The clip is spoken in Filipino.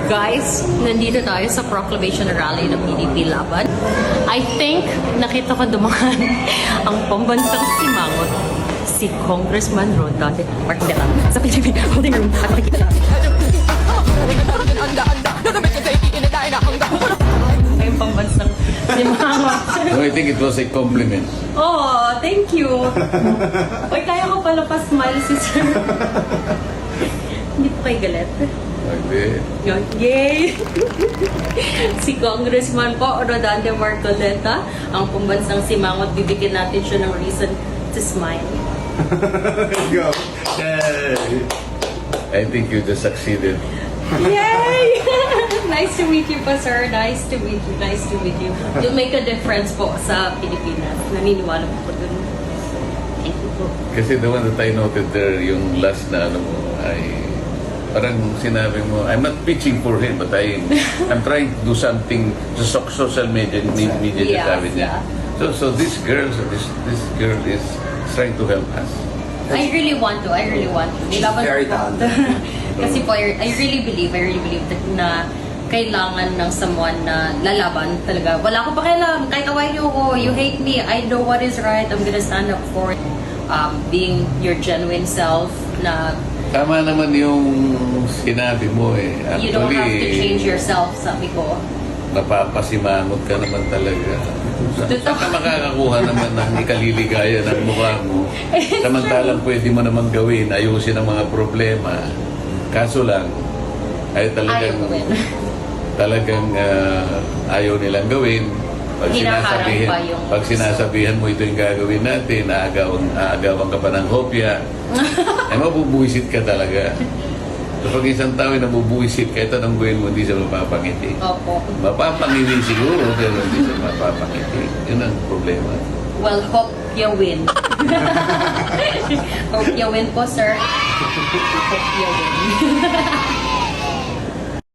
Guys, nandito tayo sa proclamation rally ng PDP Laban. I think nakita ko dumaan ang pambansang simangot, si Congressman Ronda Marquez sa PDP holding room at makikita natin. Ay, pambansang simangot. No, I think it was a compliment. Oh, thank you. Uy, kaya ko pala pa smile si sir. Hindi po kayo galit. Okay. Yun. Yay! Si Congressman po, Rodante Marcoleta, ang pambansang simangot, bibigyan natin siya ng reason to smile. Go. Yay! I think you just succeeded. Yay! Nice to meet you po, sir. Nice to meet you. Nice to meet you. You'll make a difference po sa Pilipinas. Naniniwala po dun. Thank you po. Kasi the one that I noted there, yung last na ano mo, ay parang sinabi mo, I'm not pitching for him, but I'm trying to do something sa social media Yeah, sabi niya. yeah. So this girl is trying to help us. I really want to. Nilaban very ko po. talented. Kasi po, I really believe that na kailangan ng someone na lalaban talaga. Wala ko pakialam. Kahit awayin niyo ako, you hate me, I know what is right. I'm gonna stand up for it. Being your genuine self na Tama naman yung sinabi mo eh. you don't have to change yourself, sabi ko. Napapasimangot ka naman talaga. Saan ka makakakuha naman ng ikaliligaya ng mukha mo? Samantalang pwede mo naman gawin, ayusin ang mga problema. Kaso lang, ay Ayaw gawin. talagang ayaw nilang gawin. Hinaharang pa yung- Pag sinasabihan mo ito yung gagawin natin, aagawan ka pa ng hopya, ay mabubuisit ka talaga. So pag isang tao ay nabubuisit ka, ito nang gawin mo, hindi siya mapapangiti. Opo. Mapapangiti siguro, pero hindi siya mapapangiti. Yun ang problema. Well, hope you win. Hope you win po, sir. Hope you win.